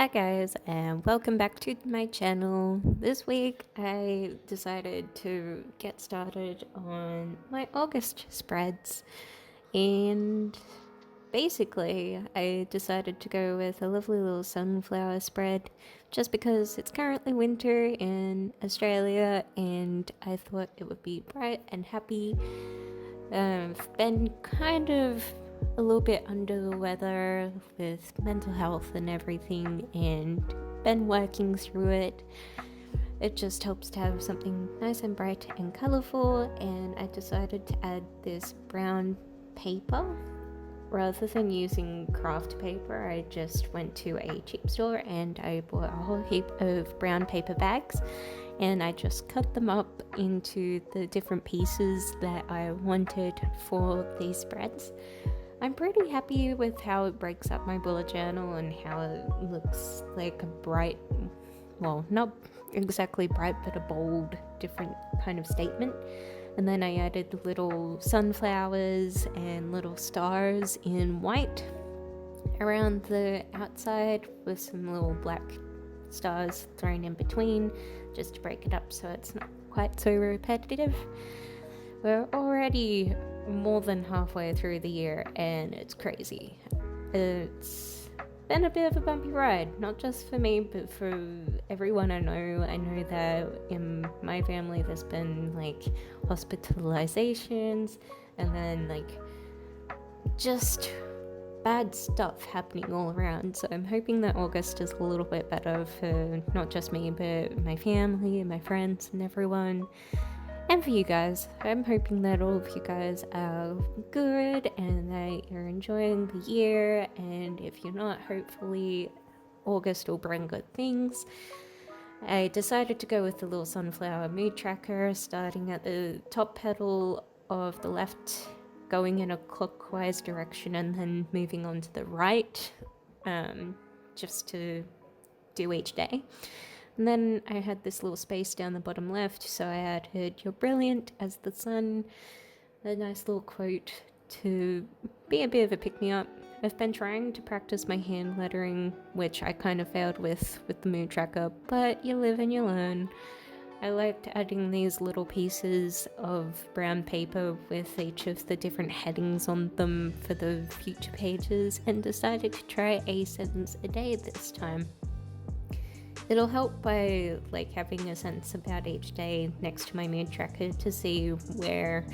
Hi guys, and welcome back to my channel. This week I decided to get started on my August spreads, and basically I decided to go with a lovely little sunflower spread just because it's currently winter in Australia and I thought it would be bright and happy. I've been kind of a little bit under the weather with mental health and everything, and been working through it. It just helps to have something nice and bright and colourful, and I decided to add this brown paper. Rather than using craft paper, I just went to a cheap store and I bought a whole heap of brown paper bags, and I just cut them up into the different pieces that I wanted for these spreads. I'm pretty happy with how it breaks up my bullet journal and how it looks like a bright, well, not exactly bright, but a bold, different kind of statement. And then I added little sunflowers and little stars in white around the outside with some little black stars thrown in between just to break it up so it's not quite so repetitive. We're already more than halfway through the year and it's crazy. It's been a bit of a bumpy ride, not just for me, but for everyone I know. I know that in my family there's been like hospitalizations and then like just bad stuff happening all around. So I'm hoping that August is a little bit better for not just me, but my family and my friends and everyone. And for you guys, I'm hoping that all of you guys are good and that you're enjoying the year. And if you're not, hopefully August will bring good things. I decided to go with the little sunflower mood tracker, starting at the top petal of the left, going in a clockwise direction, and then moving on to the right, just to do each day. And then I had this little space down the bottom left, so I added "You're brilliant" as the sun, a nice little quote to be a bit of a pick-me-up. I've been trying to practice my hand lettering, which I kind of failed with the mood tracker, but you live and you learn. I liked adding these little pieces of brown paper with each of the different headings on them for the future pages, and decided to try a sentence a day this time. It'll help by like having a sentence about each day next to my mood tracker to see where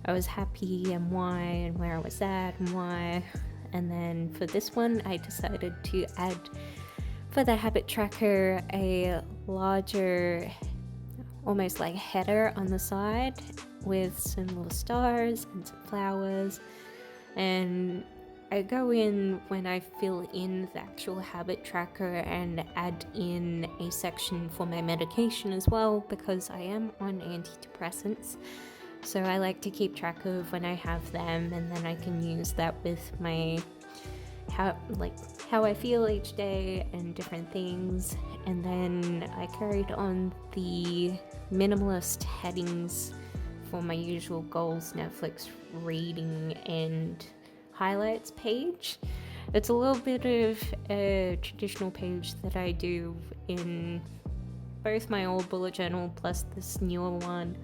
I was happy and why, and where I was sad and why. And then for this one, I decided to add, for the habit tracker, a larger, almost like header on the side with some little stars and some flowers. And I go in when I fill in the actual habit tracker and add in a section for my medication as well, because I am on antidepressants. So I like to keep track of when I have them, and then I can use that with my how I feel each day and different things. And then I carried on the minimalist headings for my usual goals, Netflix, reading, and highlights page. It's a little bit of a traditional page that I do in both my old bullet journal plus this newer one,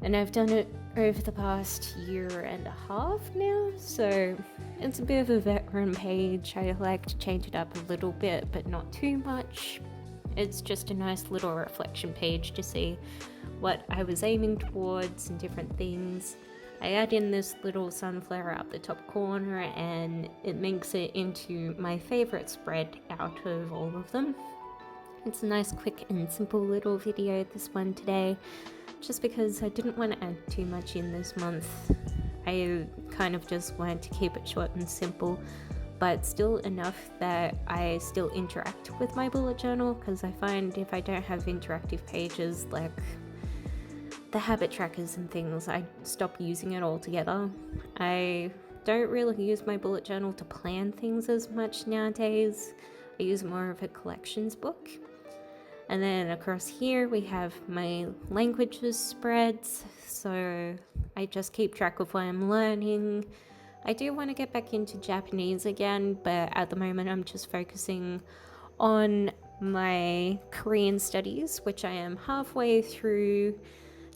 and I've done it over the past year and a half now, so it's a bit of a veteran page. I like to change it up a little bit, but not too much. It's just a nice little reflection page to see what I was aiming towards and different things. I add in this little sunflower up the top corner, and it makes it into my favorite spread out of all of them. It's a nice, quick and simple little video, this one today, just because I didn't want to add too much in this month. I kind of just wanted to keep it short and simple, but still enough that I still interact with my bullet journal, because I find if I don't have interactive pages like the habit trackers and things, I stop using it altogether. I don't really use my bullet journal to plan things as much nowadays. I use more of a collections book. And then across here we have my languages spreads, so I just keep track of what I'm learning. I do want to get back into Japanese again, but at the moment I'm just focusing on my Korean studies, which I am halfway through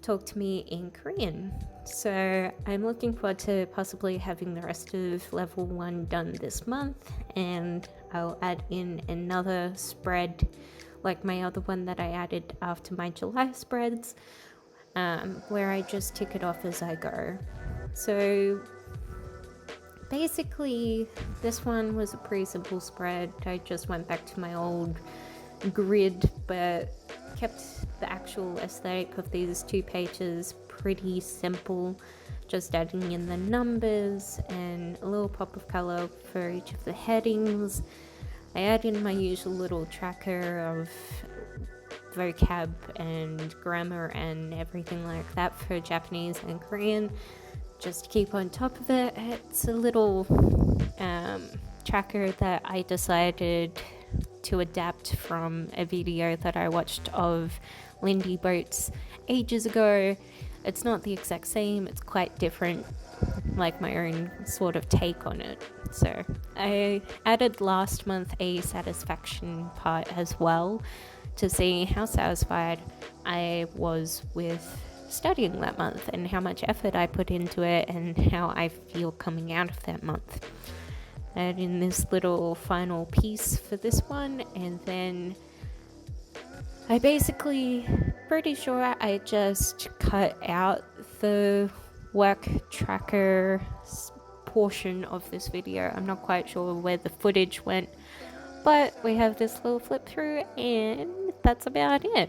Talk to Me in Korean. So I'm looking forward to possibly having the rest of level 1 done this month, and I'll add in another spread like my other one that I added after my July spreads, where I just tick it off as I go. So basically this one was a pretty simple spread. I just went back to my old grid but kept the actual aesthetic of these 2 pages pretty simple, just adding in the numbers and a little pop of color for each of the headings. I add in my usual little tracker of vocab and grammar and everything like that for Japanese and Korean, just to keep on top of it. It's a little tracker that I decided to adapt from a video that I watched of Lindy Boats ages ago. It's not the exact same, it's quite different, like my own sort of take on it. So I added last month a satisfaction part as well to see how satisfied I was with studying that month and how much effort I put into it and how I feel coming out of that month. Add in this little final piece for this one, and then I basically, pretty sure I just cut out the work tracker portion of this video. I'm not quite sure where the footage went, but we have this little flip through, and that's about it.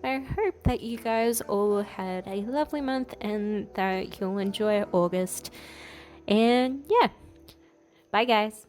I hope that you guys all had a lovely month and that you'll enjoy August. And yeah, bye guys.